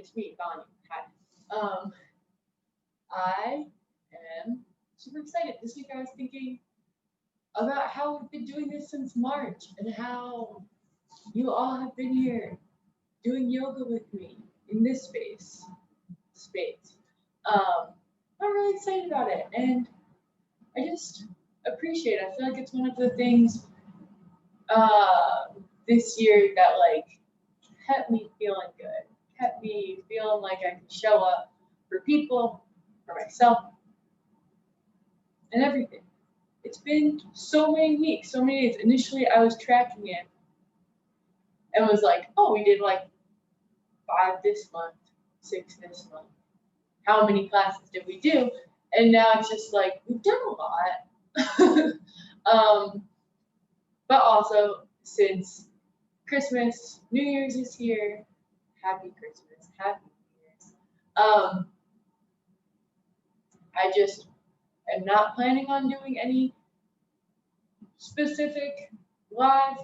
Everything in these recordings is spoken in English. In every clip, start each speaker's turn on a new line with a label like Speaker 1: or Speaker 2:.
Speaker 1: it's me, Bonnie. Hi. I am super excited. This week I was thinking about how we've been doing this since March and how you all have been here doing yoga with me in this space. Um, I'm really excited about it, and I just appreciate it. I feel like it's one of the things this year that like kept me feeling good, kept me feeling like I could show up for people, for myself, and everything. It's been so many weeks, so many days. Initially, I was tracking it and was like, oh, we did like 5 this month, 6 this month. How many classes did we do? And now it's just like, we've done a lot. But also, since Christmas, New Year's is here, happy Christmas, happy New Year's. I just am not planning on doing any specific live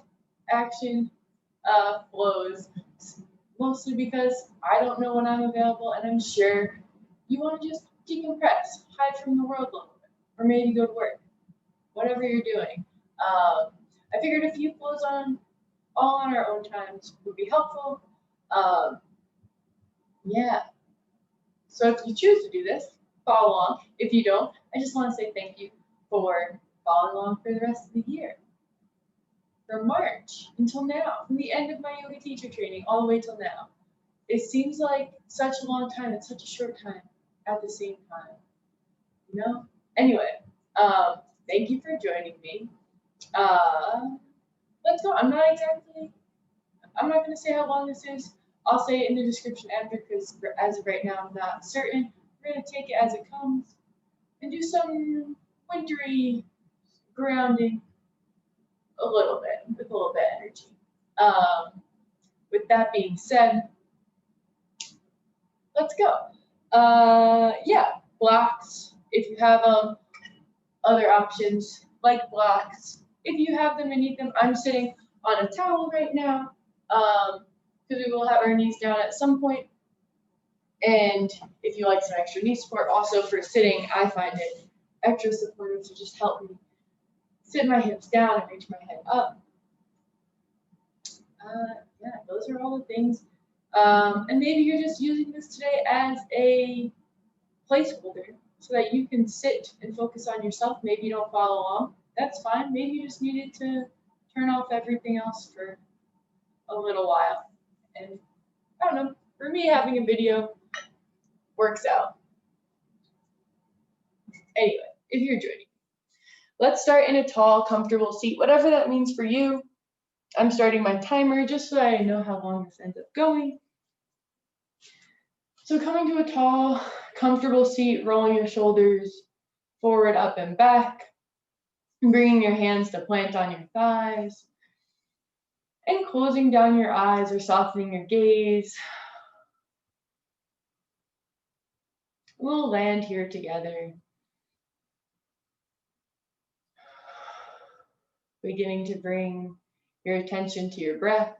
Speaker 1: action flows, mostly because I don't know when I'm available, and I'm sure you want to just decompress, hide from the world a little bit, or maybe go to work, whatever you're doing. I figured a few flows all on our own times would be helpful. Um, yeah. So if you choose to do this, follow along. If you don't, I just want to say thank you for following along for the rest of the year. From March until now, from the end of my yoga teacher training all the way till now. It seems like such a long time and such a short time at the same time. You know? Anyway, thank you for joining me. Let's go. I'm not going to say how long this is. I'll say it in the description after because as of right now, I'm not certain. We're going to take it as it comes and do some wintry grounding a little bit, with a little bit of energy. With that being said, let's go. Yeah, blocks, if you have other options like blocks. If you have them and need them, I'm sitting on a towel right now because we will have our knees down at some point. And if you like some extra knee support, also for sitting, I find it extra supportive to just help me sit my hips down and reach my head up. Yeah, those are all the things. And maybe you're just using this today as a placeholder so that you can sit and focus on yourself. Maybe you don't follow along. That's fine. Maybe you just needed to turn off everything else for a little while. And I don't know, for me, having a video works out. Anyway, if you're joining me, let's start in a tall, comfortable seat, whatever that means for you. I'm starting my timer just so I know how long this ends up going. So coming to a tall, comfortable seat, rolling your shoulders forward, up, and back, and bringing your hands to plant on your thighs, and closing down your eyes or softening your gaze. We'll land here together. Beginning to bring your attention to your breath.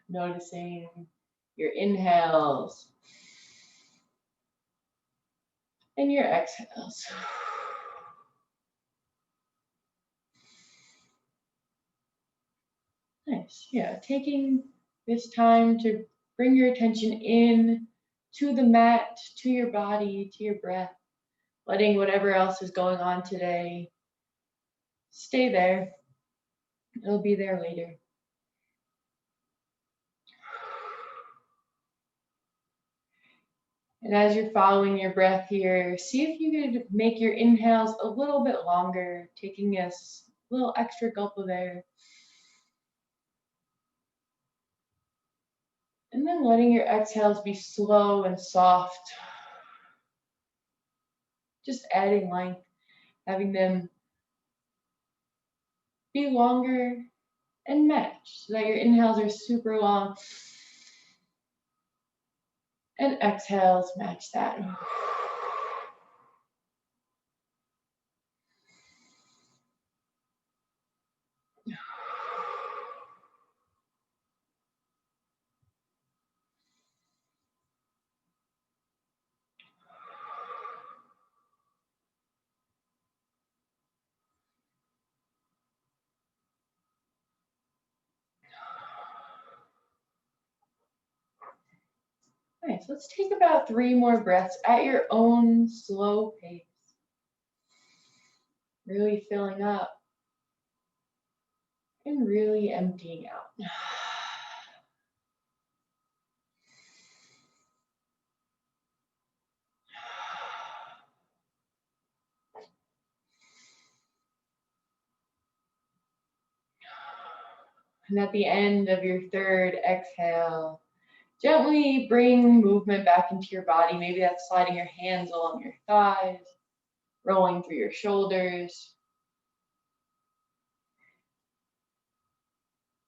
Speaker 1: Noticing your inhales and your exhales. Nice. Yeah, taking this time to bring your attention in to the mat, to your body, to your breath, letting whatever else is going on today stay there. It'll be there later. And as you're following your breath here, see if you could make your inhales a little bit longer, taking a little extra gulp of air. And then letting your exhales be slow and soft. Just adding length, having them be longer and match so that your inhales are super long and exhales match that. Nice. Let's take about 3 more breaths at your own slow pace. Really filling up and really emptying out. And at the end of your third exhale, gently bring movement back into your body. Maybe that's sliding your hands along your thighs, rolling through your shoulders,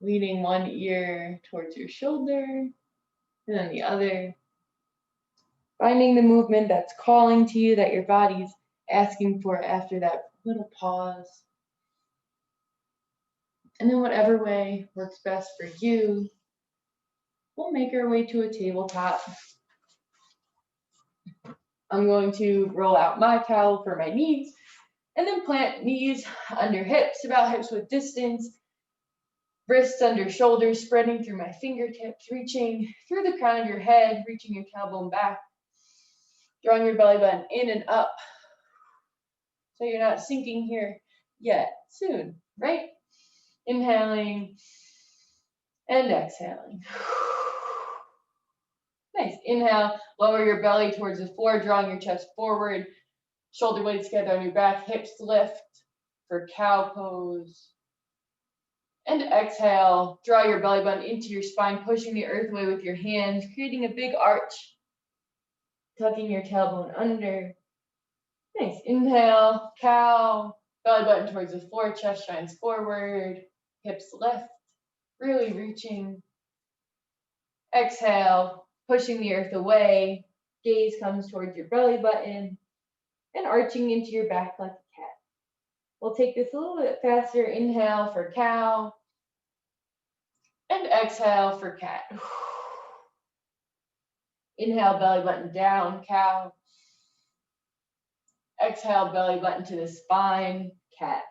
Speaker 1: leaning one ear towards your shoulder and then the other. Finding the movement that's calling to you, that your body's asking for after that little pause. And then whatever way works best for you, we'll make our way to a tabletop. I'm going to roll out my towel for my knees and then plant knees under hips, about hips width distance, wrists under shoulders, spreading through my fingertips, reaching through the crown of your head, reaching your tailbone back, drawing your belly button in and up. So you're not sinking here yet, soon, right? Inhaling and exhaling. Nice. Inhale, lower your belly towards the floor, drawing your chest forward, shoulder blades together on your back, hips lift for cow pose. And exhale, draw your belly button into your spine, pushing the earth away with your hands, creating a big arch, tucking your tailbone under. Nice. Inhale, cow, belly button towards the floor, chest shines forward, hips lift, really reaching. Exhale, pushing the earth away, gaze comes towards your belly button, and arching into your back like a cat. We'll take this a little bit faster. Inhale for cow, and exhale for cat. Inhale, belly button down, cow. Exhale, belly button to the spine, cat.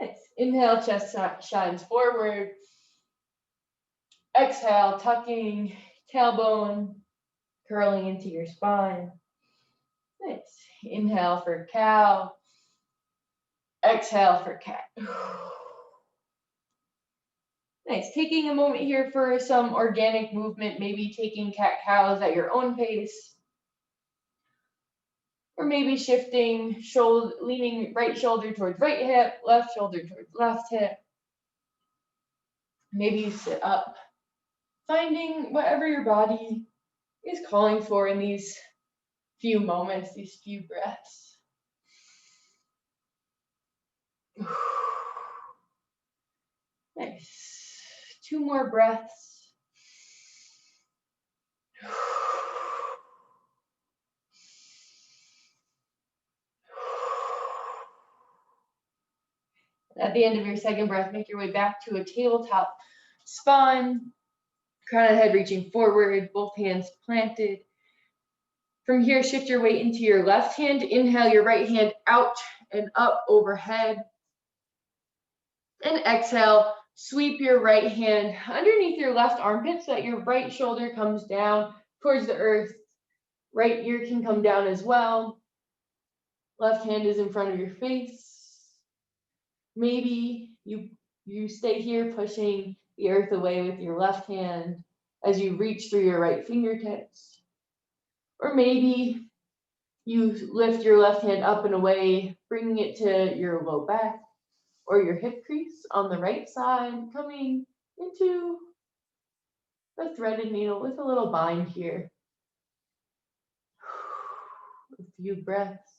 Speaker 1: Nice. Inhale, chest shines forward. Exhale, tucking, tailbone, curling into your spine. Nice. Inhale for cow. Exhale for cat. Nice. Taking a moment here for some organic movement, maybe taking cat-cows at your own pace. Or maybe shifting, leaning right shoulder towards right hip, left shoulder towards left hip. Maybe you sit up, finding whatever your body is calling for in these few moments, these few breaths. Nice. 2 more breaths. At the end of your second breath, make your way back to a tabletop spine, crown of the head reaching forward, both hands planted. From here, shift your weight into your left hand. Inhale your right hand out and up overhead. And exhale, sweep your right hand underneath your left armpit so that your right shoulder comes down towards the earth. Right ear can come down as well. Left hand is in front of your face. Maybe you stay here pushing the earth away with your left hand as you reach through your right fingertips. Or maybe you lift your left hand up and away, bringing it to your low back or your hip crease on the right side, coming into a threaded needle with a little bind here. A few breaths.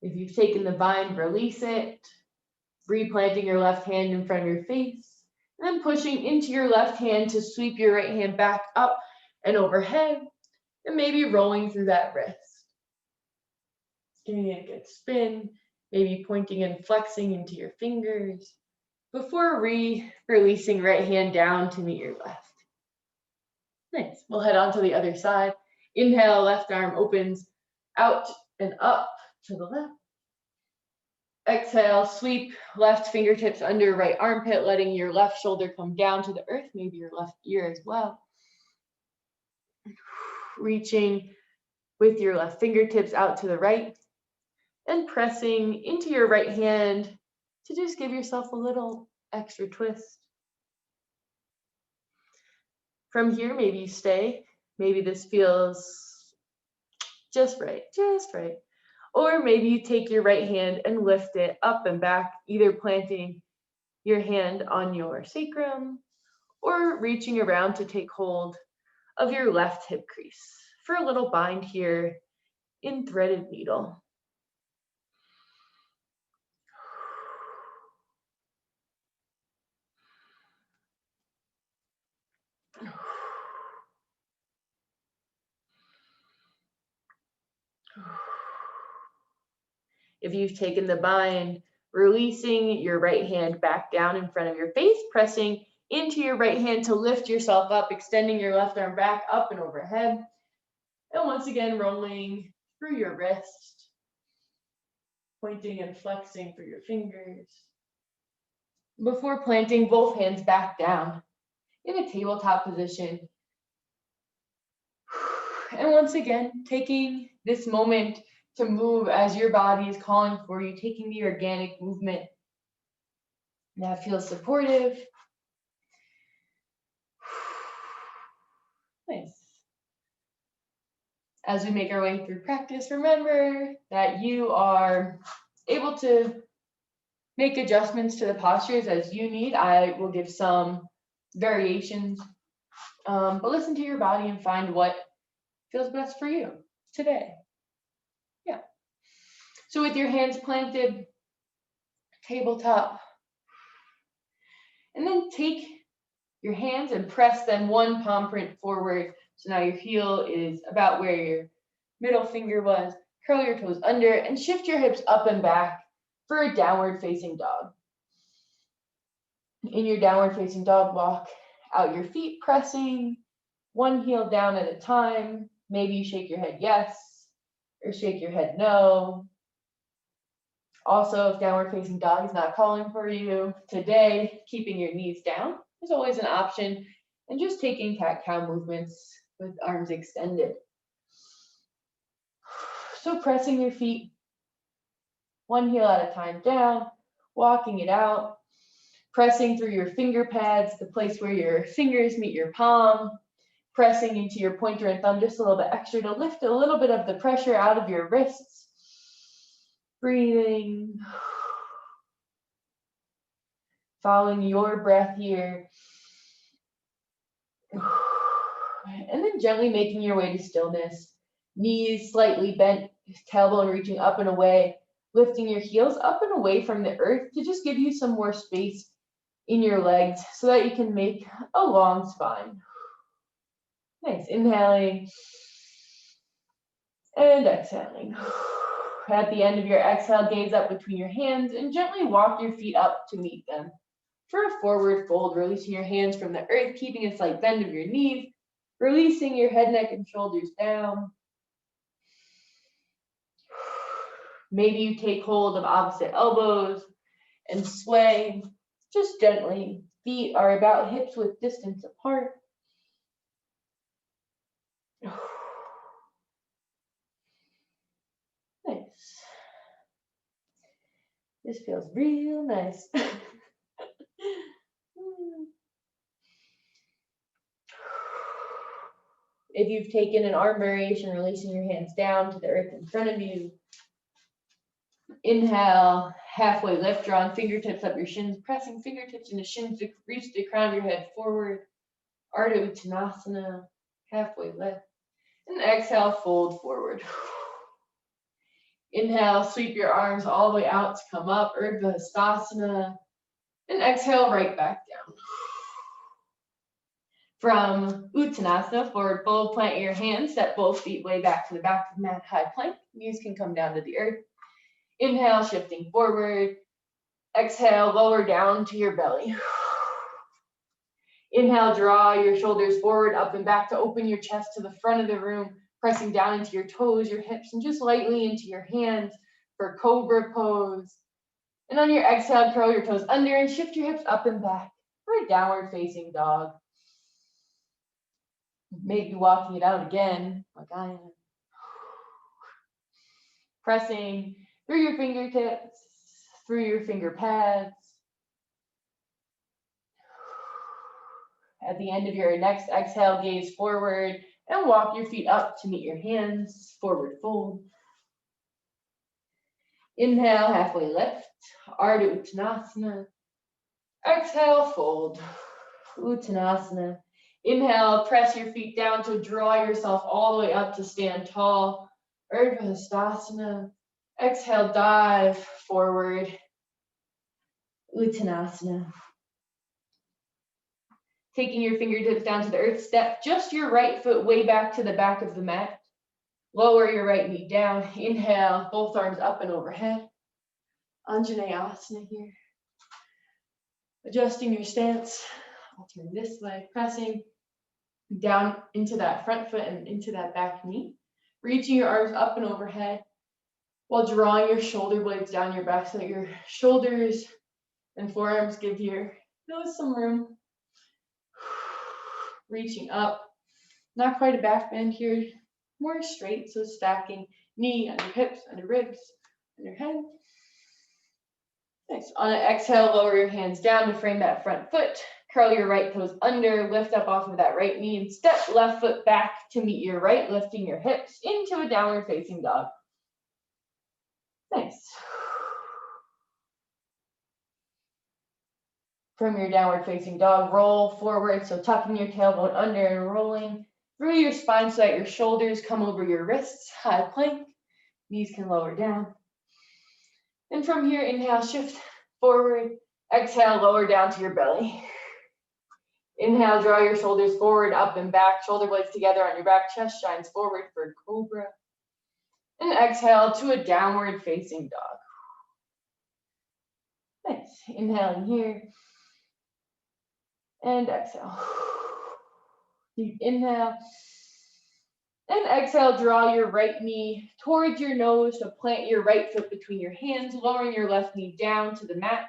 Speaker 1: If you've taken the bind, release it, replanting your left hand in front of your face, and then pushing into your left hand to sweep your right hand back up and overhead, and maybe rolling through that wrist. Giving it a good spin, maybe pointing and flexing into your fingers, before releasing right hand down to meet your left. Nice. We'll head on to the other side. Inhale, left arm opens out and up to the left. Exhale, sweep left fingertips under right armpit, letting your left shoulder come down to the earth, maybe your left ear as well. Reaching with your left fingertips out to the right and pressing into your right hand to just give yourself a little extra twist. From here, maybe you stay. Maybe this feels just right, just right. Or maybe you take your right hand and lift it up and back, either planting your hand on your sacrum or reaching around to take hold of your left hip crease for a little bind here in threaded needle. If you've taken the bind, releasing your right hand back down in front of your face, pressing into your right hand to lift yourself up, extending your left arm back up and overhead. And once again, rolling through your wrist, pointing and flexing through your fingers. Before planting both hands back down in a tabletop position. And once again, taking this moment to move as your body is calling for you, taking the organic movement that feels supportive. Nice. As we make our way through practice, remember that you are able to make adjustments to the postures as you need. I will give some variations, but listen to your body and find what feels best for you today. Yeah. So with your hands planted, tabletop, and then take your hands and press them one palm print forward. So now your heel is about where your middle finger was. Curl your toes under and shift your hips up and back for a downward facing dog. In your downward facing dog, walk out your feet, pressing one heel down at a time. Maybe you shake your head yes, or shake your head no. Also, if downward facing dog is not calling for you today, keeping your knees down is always an option, and just taking cat-cow movements with arms extended. So pressing your feet one heel at a time down, walking it out, pressing through your finger pads, the place where your fingers meet your palm, pressing into your pointer and thumb just a little bit extra to lift a little bit of the pressure out of your wrists. Breathing. Following your breath here. And then gently making your way to stillness. Knees slightly bent, tailbone reaching up and away, lifting your heels up and away from the earth to just give you some more space in your legs so that you can make a long spine. Nice. Inhaling and exhaling. At the end of your exhale, gaze up between your hands and gently walk your feet up to meet them. For a forward fold, releasing your hands from the earth, keeping a slight bend of your knees, releasing your head, neck, and shoulders down. Maybe you take hold of opposite elbows and sway just gently. Feet are about hips width distance apart. Nice. This feels real nice. If you've taken an arm variation, releasing your hands down to the earth in front of you. Inhale, halfway lift, drawing fingertips up your shins, pressing fingertips into shins to reach the crown of your head forward. Ardha Uttanasana, halfway lift. And exhale, fold forward. Inhale, sweep your arms all the way out to come up, Urdhva Hastasana. And exhale, right back down. From Uttanasana, forward fold, plant your hands, step both feet way back to the back of the mat, high plank. Knees can come down to the earth. Inhale, shifting forward. Exhale, lower down to your belly. Inhale, draw your shoulders forward, up and back to open your chest to the front of the room, pressing down into your toes, your hips, and just lightly into your hands for cobra pose. And on your exhale, curl your toes under and shift your hips up and back for a downward facing dog. Maybe walking it out again, like I am. Pressing through your fingertips, through your finger pads. At the end of your next exhale, gaze forward and walk your feet up to meet your hands, forward fold. Inhale, halfway lift, Ardha Uttanasana. Exhale, fold, Uttanasana. Inhale, press your feet down to draw yourself all the way up to stand tall, Urdhva Hastasana. Exhale, dive forward, Uttanasana. Taking your fingertips down to the earth, step just your right foot way back to the back of the mat. Lower your right knee down. Inhale, both arms up and overhead. Anjaneyasana here. Adjusting your stance. I'll turn this way, pressing down into that front foot and into that back knee. Reaching your arms up and overhead while drawing your shoulder blades down your back so that your shoulders and forearms give your nose some room. Reaching up. Not quite a back bend here. More straight, so stacking knee under hips, under ribs, under head. Nice. On an exhale, lower your hands down to frame that front foot. Curl your right toes under, lift up off of that right knee, and step left foot back to meet your right, lifting your hips into a downward facing dog. Nice. From your downward facing dog, roll forward, so tucking your tailbone under and rolling through your spine so that your shoulders come over your wrists, high plank, knees can lower down. And from here, inhale, shift forward, exhale, lower down to your belly. Inhale, draw your shoulders forward, up and back, shoulder blades together on your back, chest shines forward for cobra. And exhale to a downward facing dog. Nice. Inhale in here. And exhale. Deep inhale. And exhale, draw your right knee towards your nose, so plant your right foot between your hands, lowering your left knee down to the mat.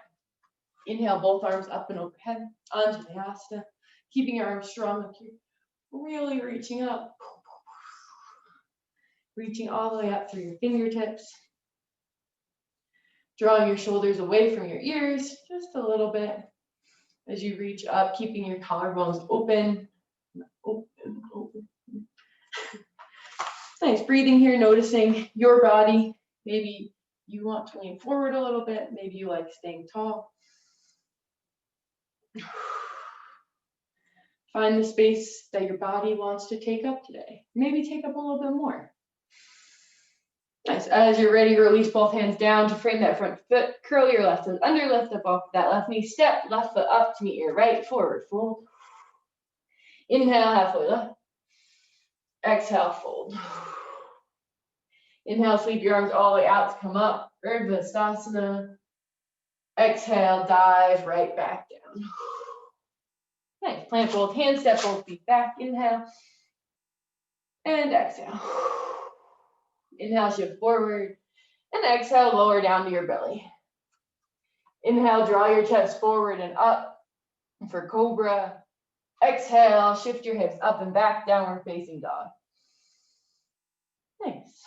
Speaker 1: Inhale, both arms up and overhead, Anjaneyasana. Keeping your arms strong up here, really reaching up. Reaching all the way up through your fingertips. Drawing your shoulders away from your ears, just a little bit. As you reach up, keeping your collarbones open. Open. Nice, breathing here, noticing your body. Maybe you want to lean forward a little bit. Maybe you like staying tall. Find the space that your body wants to take up today. Maybe take up a little bit more. Nice, as you're ready, release both hands down to frame that front foot. Curl your left toes under, lift up off that left knee. Step left foot up to meet your right, forward fold. Inhale, halfway lift. Exhale, fold. Inhale, sweep your arms all the way out to come up. Urdhva Hastasana. Exhale, dive right back down. Nice. Plant both hands, step both feet back. Inhale. And exhale. Inhale, shift forward. And exhale, lower down to your belly. Inhale, draw your chest forward and up for cobra. Exhale, shift your hips up and back, downward facing dog. Nice.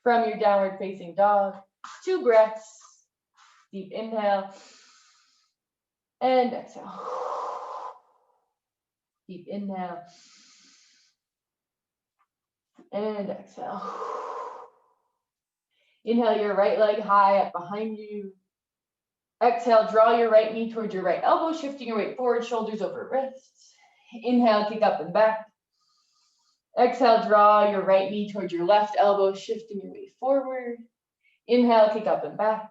Speaker 1: From your downward facing dog, 2 breaths. Deep inhale. And exhale. Deep inhale. And exhale. Inhale your right leg high up behind you. Exhale, draw your right knee towards your right elbow, shifting your weight forward, shoulders over wrists. Inhale, kick up and back. Exhale, draw your right knee towards your left elbow, shifting your weight forward. Inhale, kick up and back.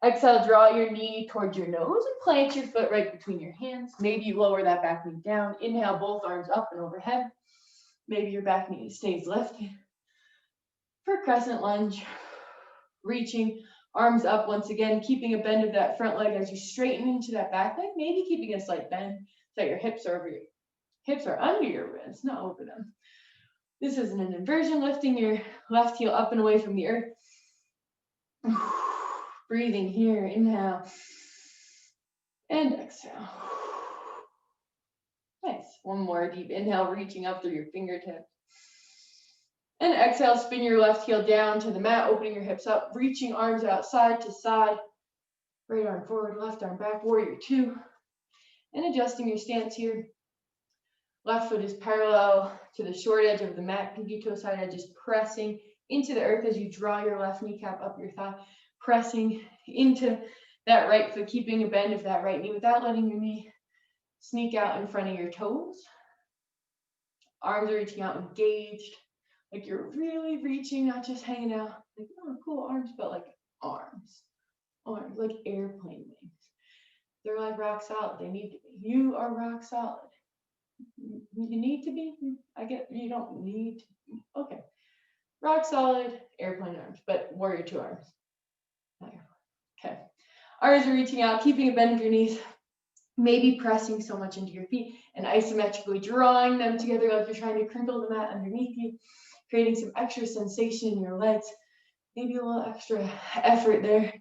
Speaker 1: Exhale, draw your knee towards your nose and plant your foot right between your hands. Maybe you lower that back knee down. Inhale, both arms up and overhead. Maybe your back knee stays lifted. For crescent lunge, reaching arms up once again, keeping a bend of that front leg as you straighten into that back leg, maybe keeping a slight bend so that your hips are under your ribs, not over them. This is an inversion, lifting your left heel up and away from the earth. Breathing here, inhale and exhale. Nice. One more deep inhale, reaching up through your fingertips. And exhale, spin your left heel down to the mat, opening your hips up, reaching arms out side to side. Right arm forward, left arm back, warrior two. And adjusting your stance here. Left foot is parallel to the short edge of the mat, pinky toe side edge is pressing into the earth as you draw your left kneecap up your thigh, pressing into that right foot, keeping a bend of that right knee without letting your knee sneak out in front of your toes. Arms are reaching out, engaged, like you're really reaching, not just hanging out, like, oh, cool arms, but like arms, like airplane wings. They're like rock solid, they need to be. You are rock solid. You need to be, I get, you don't need to, okay. Rock solid, airplane arms, but warrior two arms. Okay. Arms are reaching out, keeping a bend of your knees, maybe pressing so much into your feet and isometrically drawing them together like you're trying to crinkle the mat underneath you, creating some extra sensation in your legs, maybe a little extra effort there.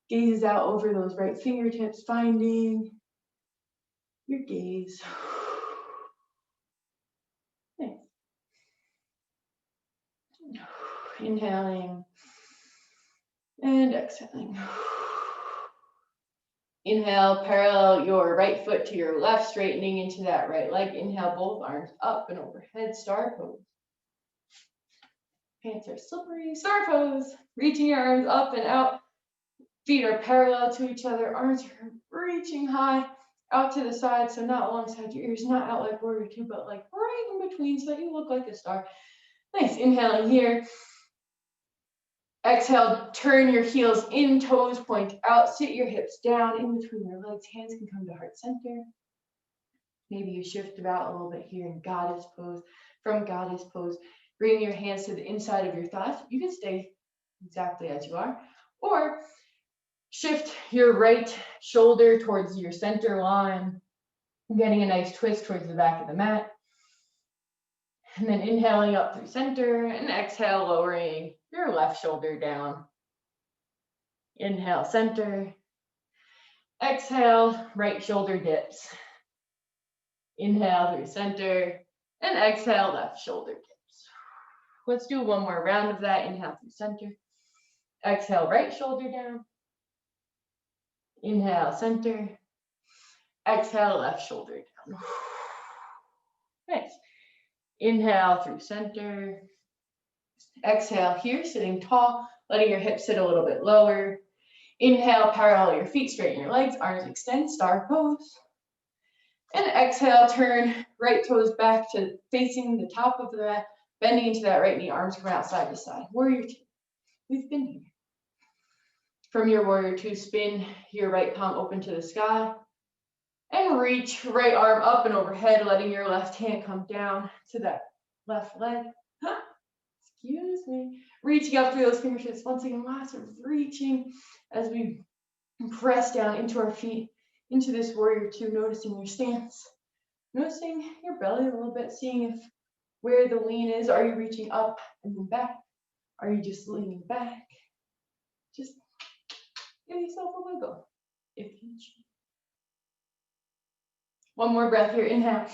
Speaker 1: Gaze out over those right fingertips, finding your gaze. Nice. Inhaling and exhaling. Inhale, parallel your right foot to your left, straightening into that right leg. Inhale, both arms up and overhead, star pose. Pants are slippery, star pose. Reaching your arms up and out. Feet are parallel to each other. Arms are reaching high out to the side, so not alongside your ears, not out like warrior two, but like right in between so that you look like a star. Nice, inhaling here. Exhale, turn your heels in, toes point out, sit your hips down in between your legs, hands can come to heart center. Maybe you shift about a little bit here in goddess pose. From goddess pose, bring your hands to the inside of your thighs. You can stay exactly as you are, or shift your right shoulder towards your center line, getting a nice twist towards the back of the mat. And then inhaling up through center and exhale, lowering your left shoulder down. Inhale, center. Exhale, right shoulder dips. Inhale through center and exhale, left shoulder dips. Let's do one more round of that. Inhale through center. Exhale, right shoulder down. Inhale, center. Exhale, left shoulder down. Nice. Inhale through center. Exhale here, sitting tall, letting your hips sit a little bit lower. Inhale, parallel your feet, straighten your legs, arms extend, star pose. And exhale, turn right toes back to facing the top of the mat, bending into that right knee, arms come out side to side. Warrior two. We've been here. From your warrior two, spin your right palm open to the sky. And reach right arm up and overhead, letting your left hand come down to that left leg. Excuse me. Reaching up through those fingertips. Once again, lots of reaching as we press down into our feet, into this warrior two, noticing your stance. Noticing your belly a little bit, seeing if where the lean is. Are you reaching up and then back? Are you just leaning back? Just give yourself a wiggle if you choose. One more breath here, inhale.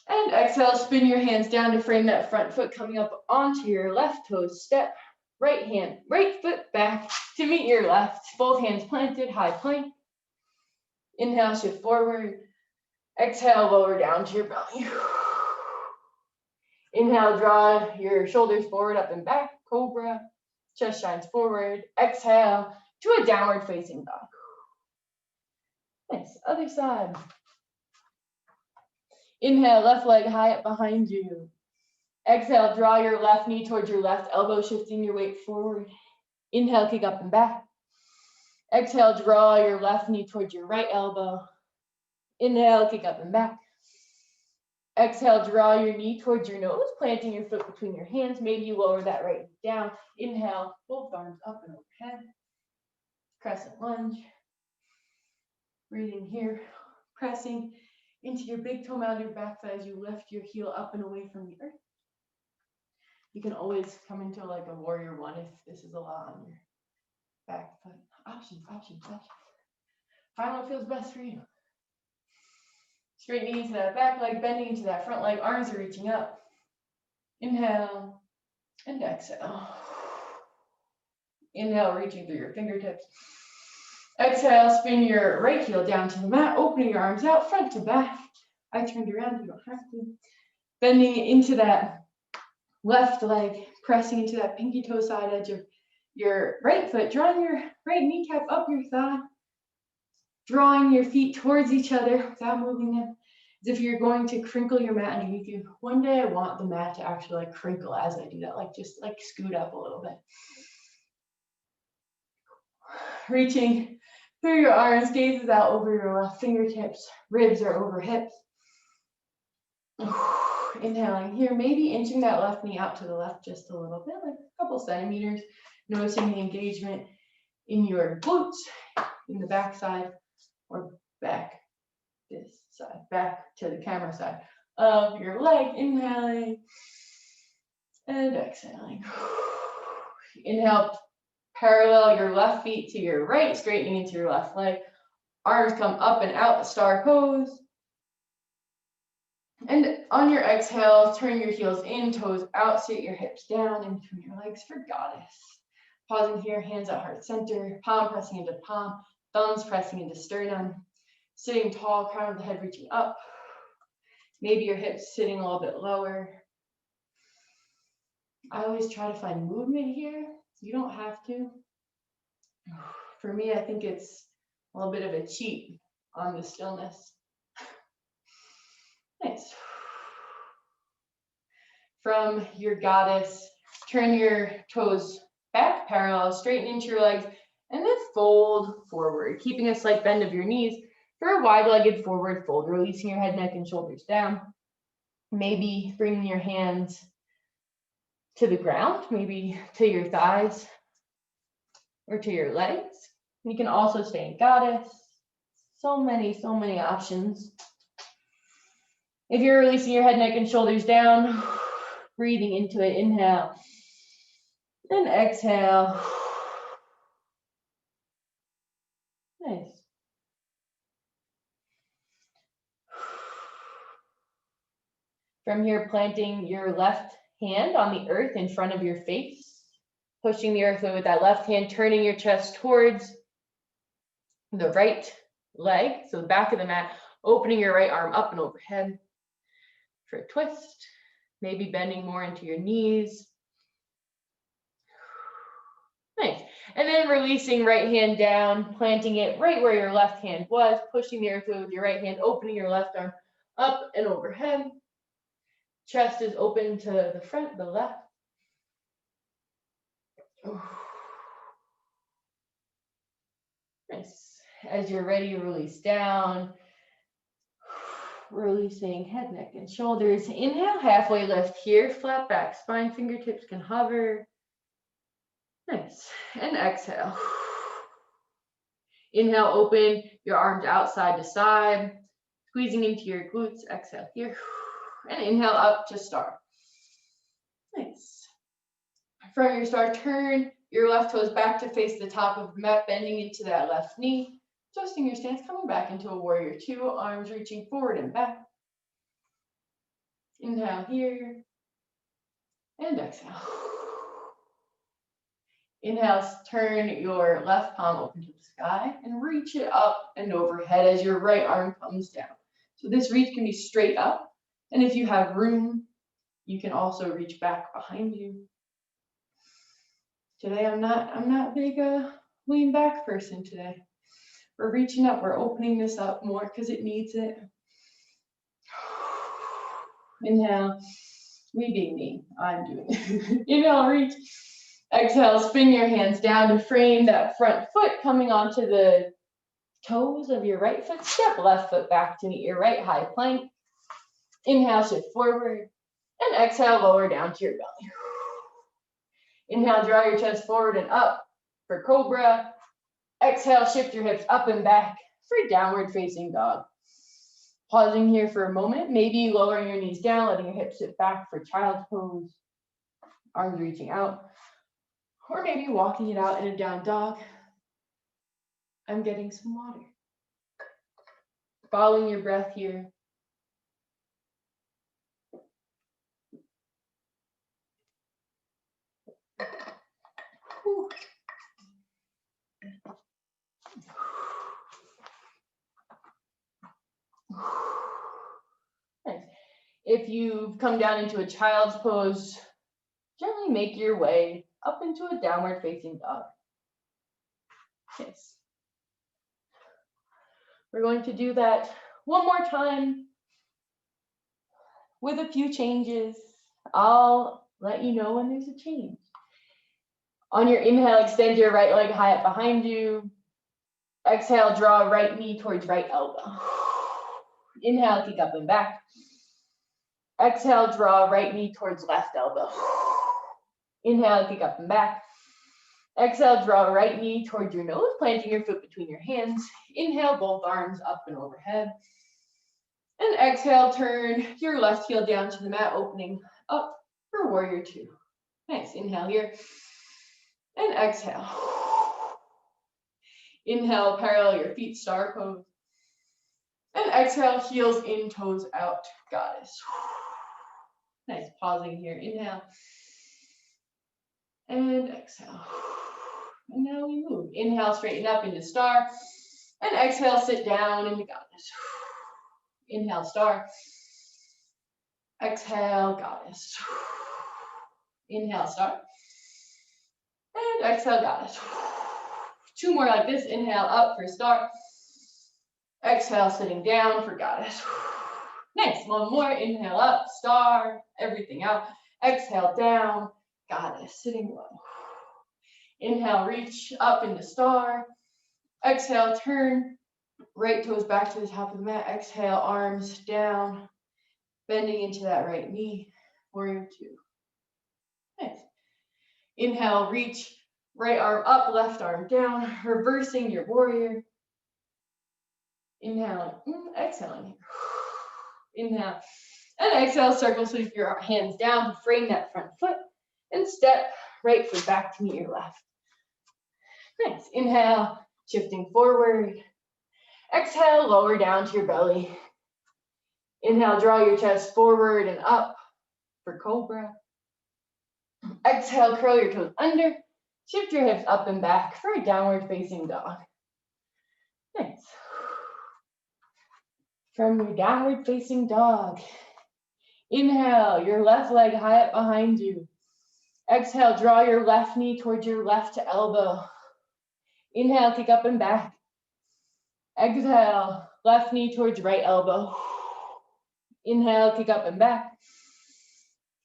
Speaker 1: And exhale, spin your hands down to frame that front foot coming up onto your left toes. Step right foot back to meet your left. Both hands planted, high plank. Inhale, shift forward. Exhale, lower down to your belly. Inhale, draw your shoulders forward, up and back, cobra. Chest shines forward. Exhale to a downward facing dog. Nice, other side. Inhale, left leg high up behind you. Exhale, draw your left knee towards your left elbow, shifting your weight forward. Inhale, kick up and back. Exhale, draw your left knee towards your right elbow. Inhale, kick up and back. Exhale, draw your knee towards your nose, planting your foot between your hands. Maybe you lower that right knee down. Inhale, both arms up and overhead. Crescent lunge. Breathing here, pressing into your big toe mound, your back foot as you lift your heel up and away from the earth. You can always come into like a warrior one if this is a lot on your back foot. Options, options, options. Find what feels best for you. Straightening into that back leg, bending into that front leg, arms are reaching up. Inhale and exhale. Inhale, reaching through your fingertips. Exhale, spin your right heel down to the mat, opening your arms out, front to back. I turned around, you don't have to. Bending into that left leg, pressing into that pinky toe side edge of your right foot, drawing your right kneecap up your thigh, drawing your feet towards each other without moving them, as if you're going to crinkle your mat underneath you. One day I want the mat to actually like crinkle as I do that, like just like scoot up a little bit. Reaching through your arms, gazes out over your left fingertips, ribs are over hips. Inhaling here, maybe inching that left knee out to the left just a little bit, like a couple centimeters, noticing the engagement in your glutes, in the back side, or back this side, back to the camera side of your leg. Inhaling and exhaling. Inhale, parallel your left feet to your right, straightening into your left leg. Arms come up and out, star pose. And on your exhale, turn your heels in, toes out, sit your hips down in between your legs for goddess. Pausing here, hands at heart center, palm pressing into palm, thumbs pressing into sternum. Sitting tall, crown of the head reaching up. Maybe your hips sitting a little bit lower. I always try to find movement here. You don't have to. For me, I think it's a little bit of a cheat on the stillness. Nice. From your goddess, turn your toes back parallel, straighten into your legs, and then fold forward, keeping a slight bend of your knees for a wide-legged forward fold, releasing your head, neck, and shoulders down. Maybe bringing your hands to the ground, maybe to your thighs or to your legs. You can also stay in goddess. So many options. If you're releasing your head, neck, and shoulders down, breathing into it, inhale and exhale. Nice. From here, planting your left hand on the earth in front of your face, pushing the earth away with that left hand, turning your chest towards the right leg, so the back of the mat, opening your right arm up and overhead for a twist, maybe bending more into your knees. Nice. And then releasing right hand down, planting it right where your left hand was, pushing the earth away with your right hand, opening your left arm up and overhead. Chest is open to the front, the left. Nice. As you're ready, release down. Releasing head, neck, and shoulders. Inhale, halfway lift here, flat back spine, fingertips can hover. Nice. And exhale. Inhale, open your arms outside to side, squeezing into your glutes. Exhale here. And inhale up to star. Nice. From your star, turn your left toes back to face the top of the mat, bending into that left knee. Adjusting your stance, coming back into a warrior two, arms reaching forward and back. Inhale here, and exhale. Inhale, turn your left palm open to the sky and reach it up and overhead as your right arm comes down. So this reach can be straight up, and if you have room, you can also reach back behind you. Today, I'm not big lean back person today. We're reaching up, we're opening this up more because it needs it. Inhale, me being me, I'm doing it. Inhale, reach. Exhale, spin your hands down to frame that front foot coming onto the toes of your right foot. Step left foot back to meet your right high plank. Inhale, shift forward. And exhale, lower down to your belly. Inhale, draw your chest forward and up for cobra. Exhale, shift your hips up and back for downward facing dog. Pausing here for a moment, maybe lowering your knees down, letting your hips sit back for child's pose. Arms reaching out. Or maybe walking it out in a down dog. I'm getting some water. Following your breath here. Whew. Nice. If you've come down into a child's pose, gently make your way up into a downward facing dog. Nice. We're going to do that one more time with a few changes. I'll let you know when there's a change. On your inhale, extend your right leg high up behind you. Exhale, draw right knee towards right elbow. Inhale, kick up and back. Exhale, draw right knee towards left elbow. Inhale, kick up and back. Exhale, draw right knee towards your nose, planting your foot between your hands. Inhale, both arms up and overhead. And exhale, turn your left heel down to the mat, opening up for warrior two. Nice, inhale here. And exhale. Inhale, parallel your feet, star pose. And exhale, heels in, toes out, goddess. Nice, pausing here, inhale. And exhale. And now we move. Inhale, straighten up into star. And exhale, sit down into goddess. Inhale, star. Exhale, goddess. Inhale, star. And exhale, goddess. Two more like this. Inhale, up for star. Exhale, sitting down for goddess. Nice. One more. Inhale, up, star. Everything out. Exhale, down, goddess. Sitting low. Inhale, reach up into star. Exhale, turn. Right toes back to the top of the mat. Exhale, arms down. Bending into that right knee. Warrior two. Nice. Inhale, reach. Right arm up, left arm down. Reversing your warrior. Inhaling, exhaling. Inhale. And exhale, circle sweep your hands down to frame that front foot. And step right foot back to meet your left. Nice. Inhale, shifting forward. Exhale, lower down to your belly. Inhale, draw your chest forward and up for cobra. Exhale, curl your toes under. Shift your hips up and back for a downward facing dog. Nice. From your downward facing dog, inhale, your left leg high up behind you. Exhale, draw your left knee towards your left elbow. Inhale, kick up and back. Exhale, left knee towards right elbow. Inhale, kick up and back.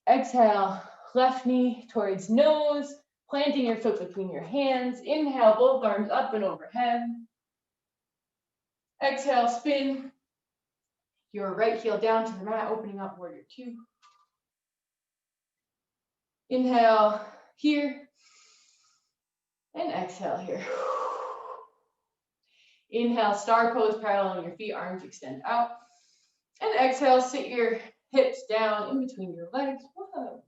Speaker 1: Exhale, left knee towards nose, planting your foot between your hands. Inhale, both arms up and overhead. Exhale, spin your right heel down to the mat, opening up warrior two. Inhale here, and exhale here. Inhale, star pose, paralleling your feet, arms extend out. And exhale, sit your hips down in between your legs. Whoa.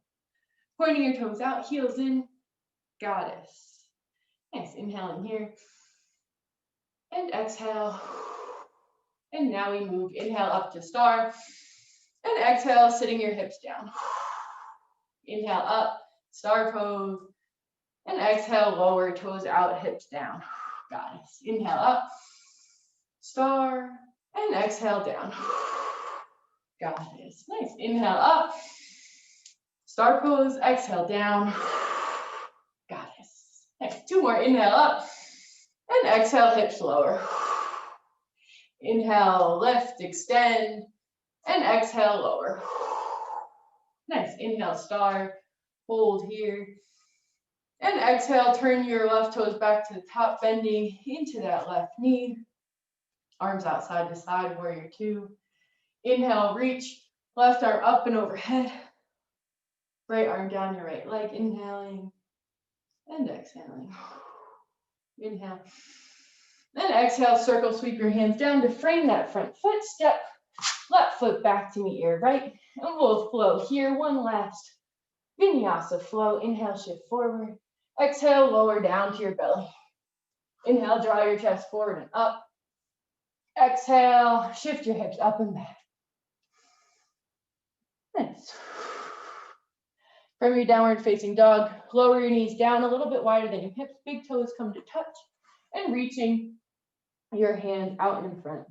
Speaker 1: Pointing your toes out, heels in, goddess. Nice, inhaling here. And exhale. And now we move, inhale up to star. And exhale, sitting your hips down. Inhale up, star pose. And exhale, lower, toes out, hips down. Goddess. Inhale up, star. And exhale down. Goddess. Nice. Inhale up, star pose. Exhale down. Goddess. Nice. Two more. Inhale up. And exhale, hips lower. Inhale, lift, extend. And exhale, lower. Nice. Inhale, star. Hold here. And exhale, turn your left toes back to the top, bending into that left knee. Arms out side to side, warrior two. Inhale, reach, left arm up and overhead. Right arm down your right leg, inhaling and exhaling. Inhale. Then exhale, circle, sweep your hands down to frame that front foot. Step left foot back to meet your right. And we'll flow here. One last vinyasa flow. Inhale, shift forward. Exhale, lower down to your belly. Inhale, draw your chest forward and up. Exhale, shift your hips up and back. Nice. From your downward facing dog, lower your knees down a little bit wider than your hips. Big toes come to touch and reaching your hands out in front.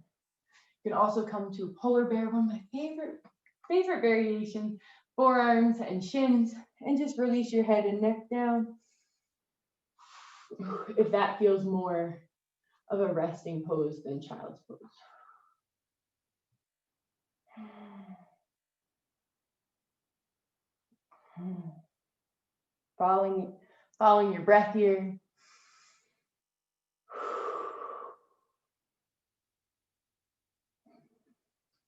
Speaker 1: You can also come to a polar bear, one of my favorite variations. Forearms and shins, and just release your head and neck down. If that feels more of a resting pose than child's pose. Following your breath here.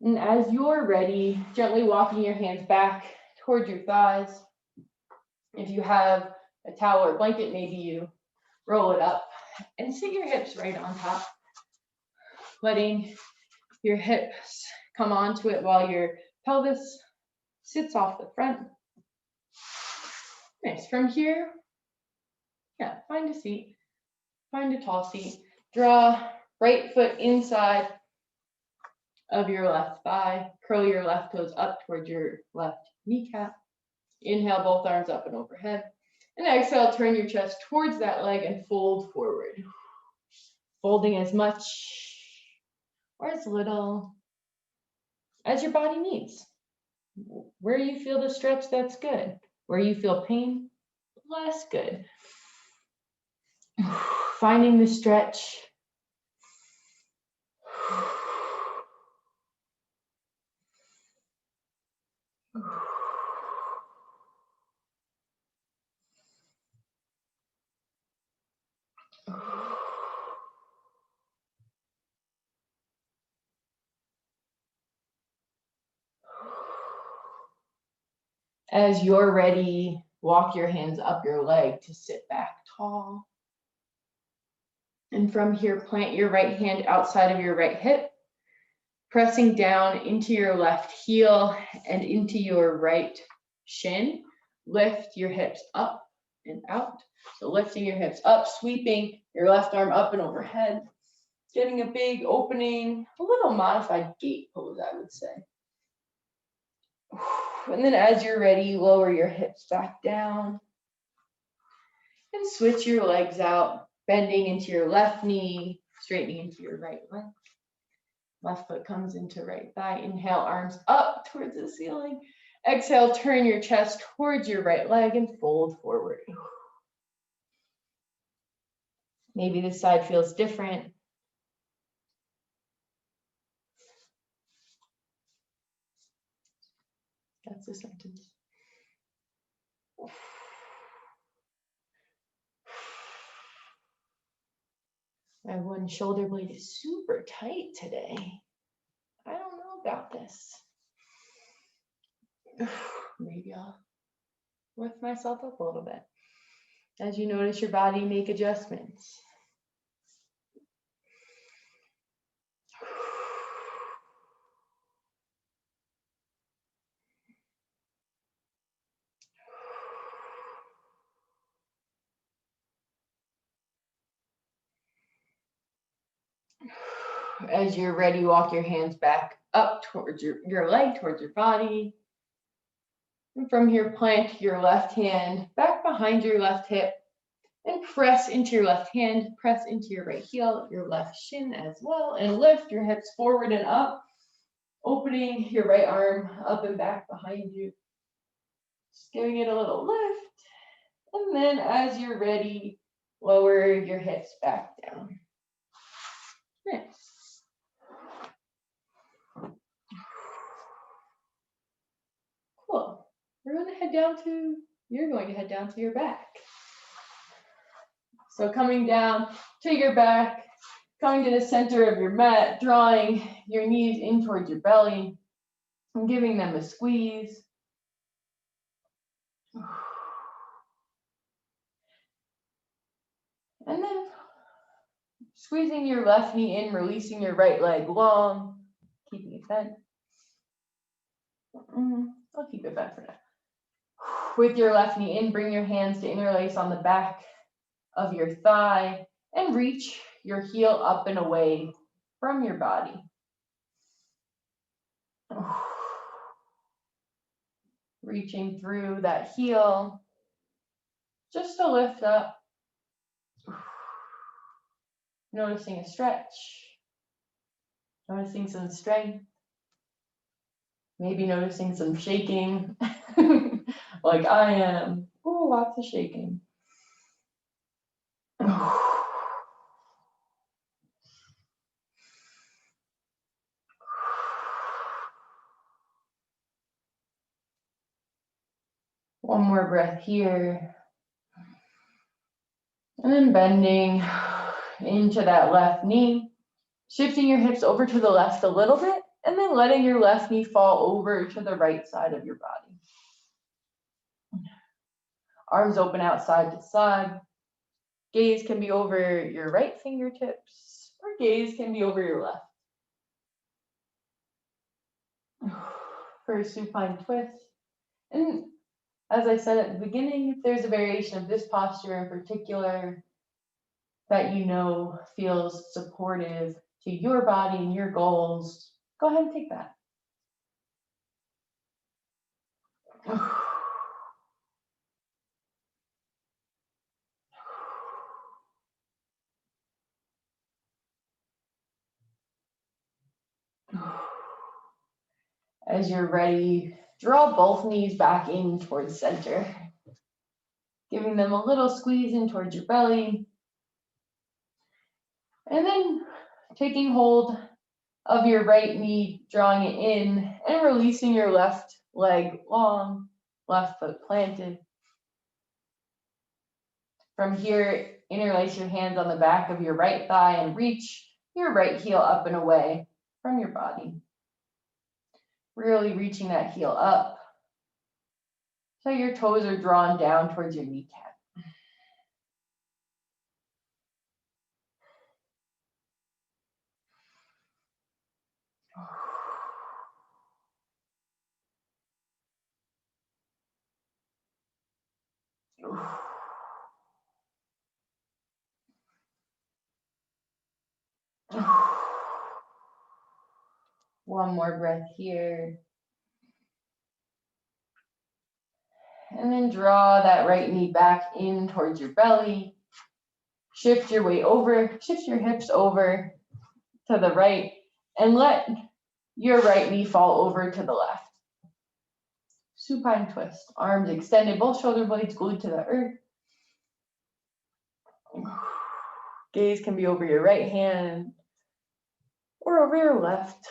Speaker 1: And as you're ready, gently walking your hands back towards your thighs. If you have a towel or blanket, maybe you roll it up and sit your hips right on top, letting your hips come onto it while your pelvis sits off the front. Nice. From here, find a seat, find a tall seat. Draw right foot inside of your left thigh. Curl your left toes up towards your left kneecap. Inhale, both arms up and overhead. And exhale, turn your chest towards that leg and fold forward. Folding as much or as little as your body needs. Where you feel the stretch, that's good. Where you feel pain, less good. Finding the stretch. As you're ready, walk your hands up your leg to sit back tall. And from here, plant your right hand outside of your right hip, pressing down into your left heel and into your right shin. Lift your hips up and out. So lifting your hips up, sweeping your left arm up and overhead, getting a big opening, a little modified gate pose, I would say. And then as you're ready, lower your hips back down and switch your legs out, bending into your left knee, straightening into your right leg. Left foot comes into right thigh. Inhale, arms up towards the ceiling. Exhale, turn your chest towards your right leg and fold forward. Maybe this side feels different. That's the sentence. My one shoulder blade is super tight today. I don't know about this. Maybe I'll lift myself up a little bit. As you notice your body, make adjustments. As you're ready, walk your hands back up towards your leg, towards your body. And from here, plant your left hand back behind your left hip and press into your left hand, press into your right heel, your left shin as well, and lift your hips forward and up, opening your right arm up and back behind you. Just giving it a little lift. And then as you're ready, lower your hips back down. Nice. Cool. You're going to head down to your back. So coming down to your back, coming to the center of your mat, drawing your knees in towards your belly and giving them a squeeze. And then squeezing your left knee in, releasing your right leg long, keeping it bent. I'll keep it bent for now. With your left knee in, bring your hands to interlace on the back of your thigh and reach your heel up and away from your body. Reaching through that heel just to lift up. Noticing a stretch. Noticing some strength. Maybe noticing some shaking, like I am. Oh, lots of shaking. One more breath here. And then bending into that left knee. Shifting your hips over to the left a little bit, and then letting your left knee fall over to the right side of your body. Arms open out side to side. Gaze can be over your right fingertips, or gaze can be over your left. For a supine twist. And as I said at the beginning, if there's a variation of this posture in particular that you know feels supportive to your body and your goals, go ahead and take that. As you're ready, draw both knees back in towards center, giving them a little squeeze in towards your belly. And then taking hold of your right knee, drawing it in, and releasing your left leg long, left foot planted. From here, interlace your hands on the back of your right thigh and reach your right heel up and away from your body. Really reaching that heel up so your toes are drawn down towards your kneecap. One more breath here. And then draw that right knee back in towards your belly. Shift your weight over, shift your hips over to the right, and let your right knee fall over to the left. Supine twist, arms extended, both shoulder blades glued to the earth. Gaze can be over your right hand or over your left.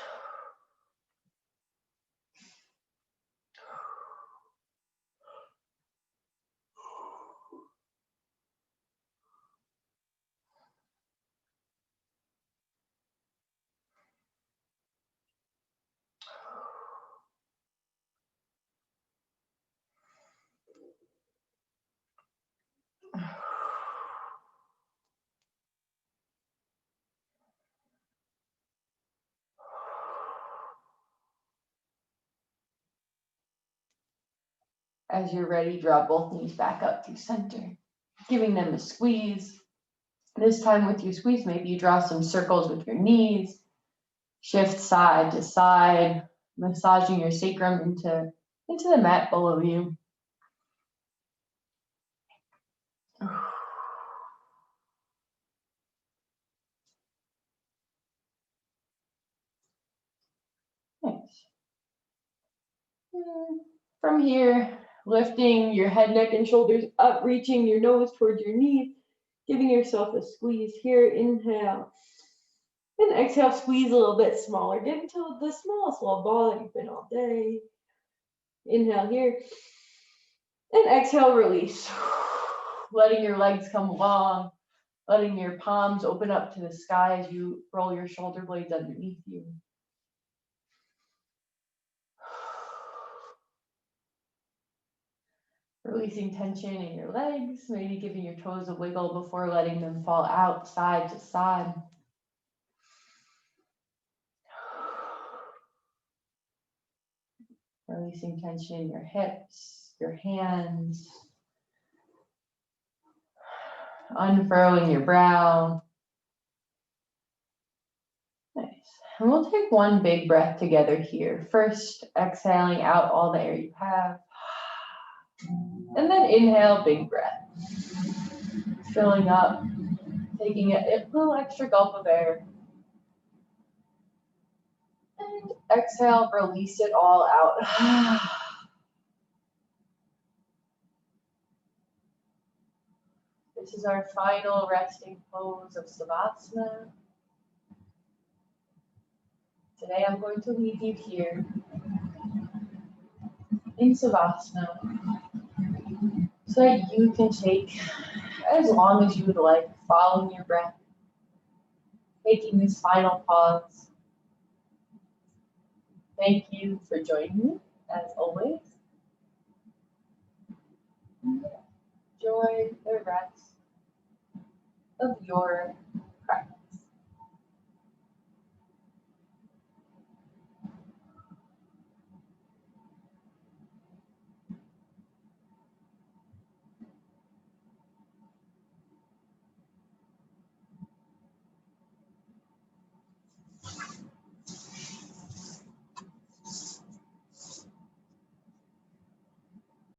Speaker 1: As you're ready, draw both knees back up to center, giving them a squeeze. This time with your squeeze, maybe you draw some circles with your knees. Shift side to side, massaging your sacrum into the mat below you. Nice. From here, lifting your head, neck, and shoulders up, reaching your nose towards your knees, giving yourself a squeeze here. Inhale. And exhale, squeeze a little bit smaller. Get into the smallest little ball that you've been all day. Inhale here. And exhale, release. Letting your legs come long, letting your palms open up to the sky as you roll your shoulder blades underneath you. Releasing tension in your legs, maybe giving your toes a wiggle before letting them fall out side to side. Releasing tension in your hips.
Speaker 2: your hands, unfurrowing your brow. Nice. And we'll take one big breath together here. First, exhaling out all the air you have. And then inhale, big breath. Filling up, taking a little extra gulp of air. And exhale, release it all out. This is our final resting pose of Savasana. Today I'm going to leave you here in Savasana so that you can take as long as you would like, following your breath, taking this final pause. Thank you for joining me, as always. Enjoy the rest of your